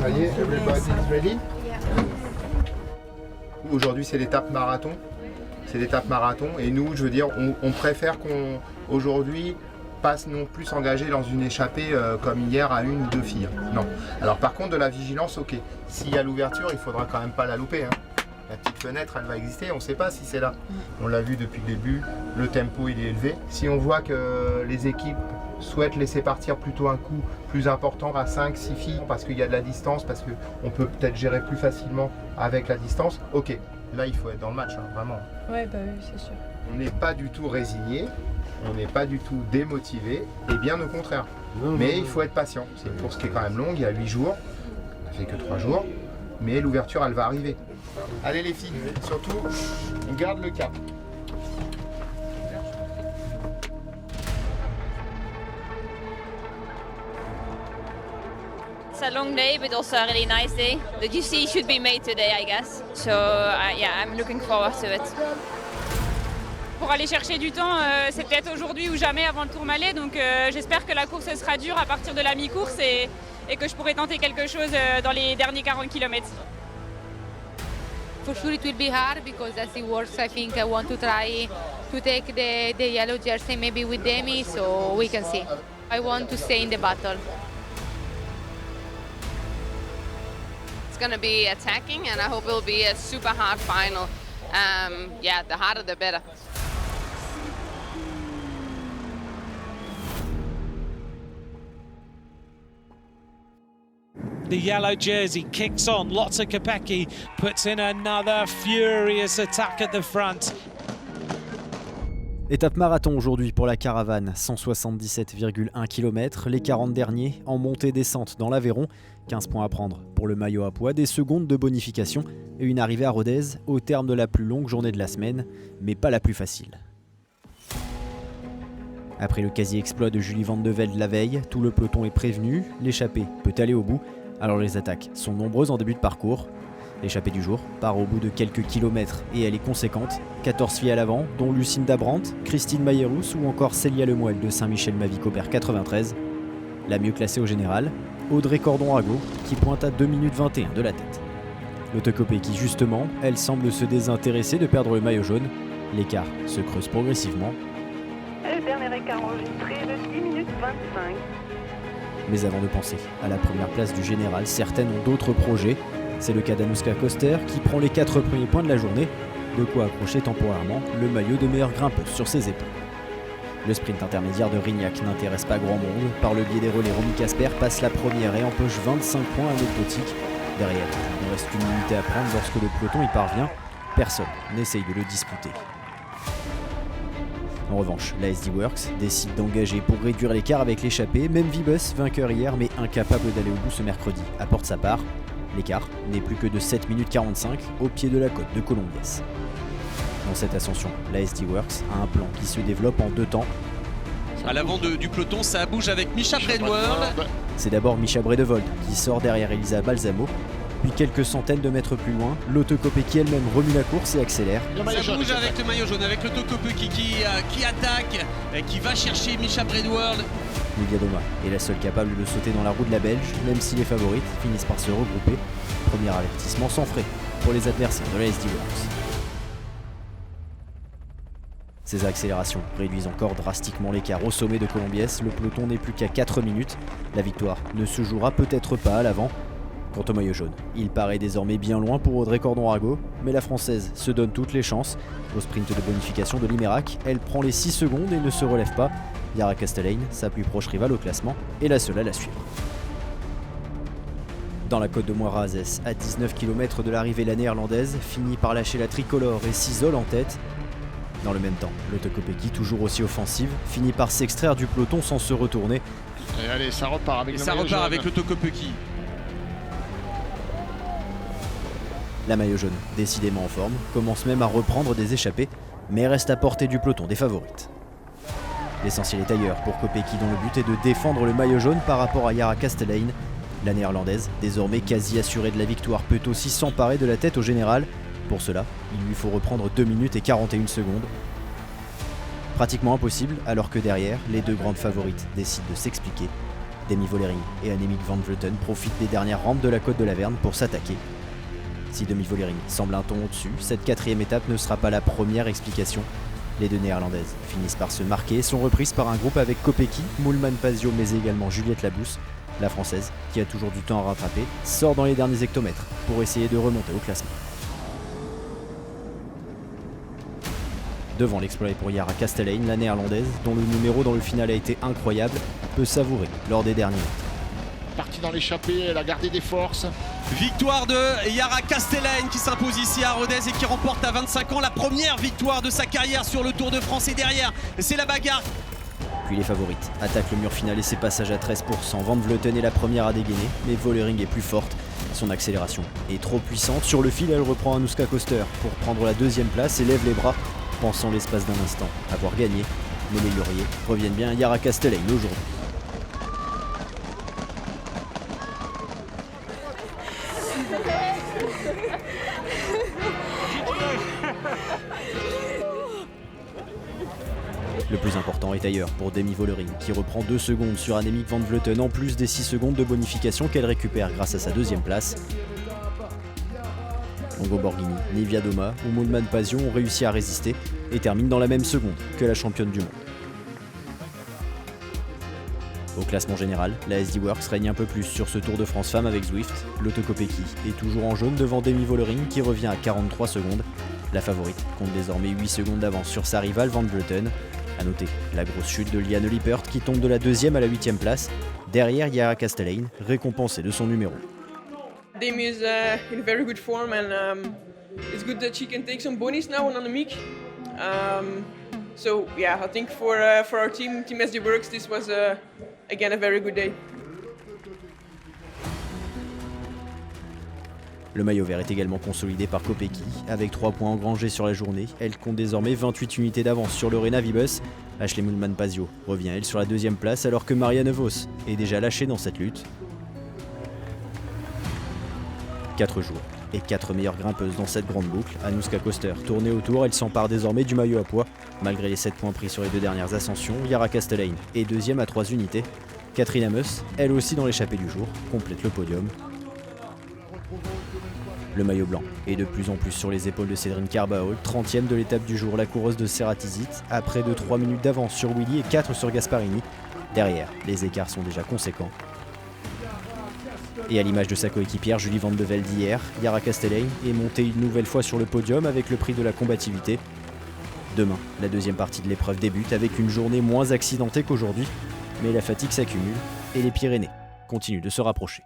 Ça y est, everybody's ready? Aujourd'hui, c'est l'étape marathon. C'est l'étape marathon. Et nous, je veux dire, on préfère qu'on, aujourd'hui, passe non plus s'engager dans une échappée comme hier à une ou deux filles. Non. Alors par contre, de la vigilance, ok. S'il y a l'ouverture, il faudra quand même pas la louper. Hein. La petite fenêtre, elle va exister, on ne sait pas si c'est là. On l'a vu depuis le début, le tempo il est élevé. Si on voit que les équipes souhaitent laisser partir plutôt un coup plus important à 5-6 filles parce qu'il y a de la distance, parce qu'on peut peut-être gérer plus facilement avec la distance, ok. Là, il faut être dans le match, hein, vraiment. Ouais, bah oui, c'est sûr. On n'est pas du tout résigné, on n'est pas du tout démotivé, et bien au contraire. Mais il faut être patient. C'est une course qui est quand même longue, il y a 8 jours, ça fait que 3 jours, mais l'ouverture, elle va arriver. Allez les filles, surtout, on garde le cap. It's a long day, but also a really nice day. The GC should be made today, I guess. So yeah, I'm looking forward to it. Pour aller chercher du temps, c'est peut-être aujourd'hui ou jamais avant le Tourmalet, donc j'espère que la course sera dure à partir de la mi-course et que je pourrai tenter quelque chose dans les derniers 40 km. For sure it will be hard because as it works I think I want to try to take the yellow jersey maybe with Demi, so we can see. I want to stay in the battle. It's going to be attacking and I hope it will be a super hard final. Yeah, the harder the better. The yellow jersey kicks on. Lotte Kopecky puts in another furious attack at the front. Étape marathon aujourd'hui pour la caravane, 177,1 km, les 40 derniers en montée-descente dans l'Aveyron, 15 points à prendre pour le maillot à pois, des secondes de bonification et une arrivée à Rodez au terme de la plus longue journée de la semaine, mais pas la plus facile. Après le quasi-exploit de Julie Van de Velde la veille, tout le peloton est prévenu, l'échappée peut aller au bout, alors les attaques sont nombreuses en début de parcours. L'échappée du jour part au bout de quelques kilomètres et elle est conséquente. 14 filles à l'avant, dont Lucinda Brandt, Christine Mayerous ou encore Célia Lemoelle de Saint-Michel-Mavic-Aubert 93. La mieux classée au général, Audrey Cordon-Rago, qui pointe à 2 minutes 21 de la tête. Lotte Kopecky justement, elle semble se désintéresser de perdre le maillot jaune. L'écart se creuse progressivement. Le dernier écart enregistré de 10 minutes 25. Mais avant de penser à la première place du général, certaines ont d'autres projets. C'est le cas d'Anouska Koster qui prend les 4 premiers points de la journée, de quoi accrocher temporairement le maillot de meilleure grimpeuse sur ses épaules. Le sprint intermédiaire de Rignac n'intéresse pas grand monde. Par le biais des relais, Romy Casper passe la première et empoche 25 points anecdotiques. Derrière, il reste une minute à prendre lorsque le peloton y parvient. Personne n'essaye de le disputer. En revanche, la SD Works décide d'engager pour réduire l'écart avec l'échappée. Même Vibus, vainqueur hier mais incapable d'aller au bout ce mercredi, apporte sa part. L'écart n'est plus que de 7 minutes 45 au pied de la côte de Colombiès. Dans cette ascension, la SD Works a un plan qui se développe en 2 temps. À l'avant du peloton, ça bouge avec Misha Bredworld. C'est d'abord Misha Bredevold qui sort derrière Elisa Balsamo. Puis quelques centaines de mètres plus loin, Lotte Kopecky elle-même remue la course et accélère. Ça bouge avec le maillot jaune, avec Lotte Kopecky qui attaque, qui va chercher Misha Bredworld. Lydia Doma est la seule capable de sauter dans la roue de la Belge, même si les favorites finissent par se regrouper. Premier avertissement sans frais pour les adversaires de la SD Works. Ces accélérations réduisent encore drastiquement l'écart au sommet de Colombiès. Le peloton n'est plus qu'à 4 minutes. La victoire ne se jouera peut-être pas à l'avant. Quant au maillot jaune, il paraît désormais bien loin pour Audrey Cordon-Rago, mais la Française se donne toutes les chances. Au sprint de bonification de l'Imérac, elle prend les 6 secondes et ne se relève pas. Yara Castellane, sa plus proche rivale au classement, est la seule à la suivre. Dans la côte de Moirazès, à 19 km de l'arrivée, la néerlandaise finit par lâcher la tricolore et s'isole en tête. Dans le même temps, Lotte Kopecky, toujours aussi offensive, finit par s'extraire du peloton sans se retourner. Et allez, ça repart avec Lotte Kopecky. La maillot jaune, décidément en forme, commence même à reprendre des échappées, mais reste à portée du peloton des favorites. L'essentiel est ailleurs pour Kopecky, dont le but est de défendre le maillot jaune par rapport à Yara Castellane. La néerlandaise, désormais quasi assurée de la victoire, peut aussi s'emparer de la tête au général. Pour cela, il lui faut reprendre 2 minutes et 41 secondes. Pratiquement impossible, alors que derrière, les 2 grandes favorites décident de s'expliquer. Demi Vollering et Annemiek van Vleuten profitent des dernières rampes de la côte de l'Averne pour s'attaquer. Si Demi Vollering semble un ton au-dessus, cette 4e étape ne sera pas la première explication. Les deux néerlandaises finissent par se marquer et sont reprises par un groupe avec Kopecky, Moolman-Pasio mais également Juliette Labous. La française, qui a toujours du temps à rattraper, sort dans les derniers hectomètres pour essayer de remonter au classement. Devant l'exploit pour Yara Kastelijn, la néerlandaise, dont le numéro dans le final a été incroyable, peut savourer lors des derniers mètres. Partie dans l'échappée, elle a gardé des forces. Victoire de Yara Kastelijn qui s'impose ici à Rodez et qui remporte à 25 ans la première victoire de sa carrière sur le Tour de France. Et derrière, c'est la bagarre. Puis les favorites attaquent le mur final et ses passages à 13%. Van Vleuten est la première à dégainer, mais Vollering est plus forte. Son accélération est trop puissante. Sur le fil, elle reprend Anouska Koster pour prendre la 2e place et lève les bras, pensant l'espace d'un instant avoir gagné. Mais les lauriers reviennent bien à Yara Kastelijn aujourd'hui. Le plus important est ailleurs pour Demi Vollering qui reprend 2 secondes sur Annemiek van Vleuten en plus des 6 secondes de bonification qu'elle récupère grâce à sa 2e place. Longo Borghini, Nivia Doma ou Moolman-Pasio ont réussi à résister et terminent dans la même seconde que la championne du monde. Au classement général, la SD Works règne un peu plus sur ce Tour de France femmes avec Zwift. Lotto Kopecky est toujours en jaune devant Demi Vollering qui revient à 43 secondes. La favorite compte désormais 8 secondes d'avance sur sa rivale Van Vleuten. A noter la grosse chute de Liane Lippert qui tombe de la 2e à la 8e place. Derrière Yara Kastelijn, récompensée de son numéro. Demi is in very good form and it's good that she can take some bonies now on Annemiek. So yeah, I think for our team SD Works, this was again a very good day. Le maillot vert est également consolidé par Kopecky. Avec 3 points engrangés sur la journée, elle compte désormais 28 unités d'avance sur Lorena Wiebes. Ashley Moolman-Pasio revient elle sur la 2e place alors que Marianne Vos est déjà lâchée dans cette lutte. 4 jours et 4 meilleures grimpeuses dans cette grande boucle. Anouska Koster tournée autour, elle s'empare désormais du maillot à poids. Malgré les 7 points pris sur les 2 dernières ascensions, Yara Kastelijn est 2e à 3 unités. Catherine Amos, elle aussi dans l'échappée du jour, complète le podium. Le maillot blanc est de plus en plus sur les épaules de Cédrine Carbaol, 30e de l'étape du jour, la coureuse de Ceratizit, à près de 3 minutes d'avance sur Willy et 4 sur Gasparini. Derrière, les écarts sont déjà conséquents. Et à l'image de sa coéquipière Julie Van de Velde d'hier, Yara Kastelijn est montée une nouvelle fois sur le podium avec le prix de la combativité. Demain, la 2e partie de l'épreuve débute avec une journée moins accidentée qu'aujourd'hui, mais la fatigue s'accumule et les Pyrénées continuent de se rapprocher.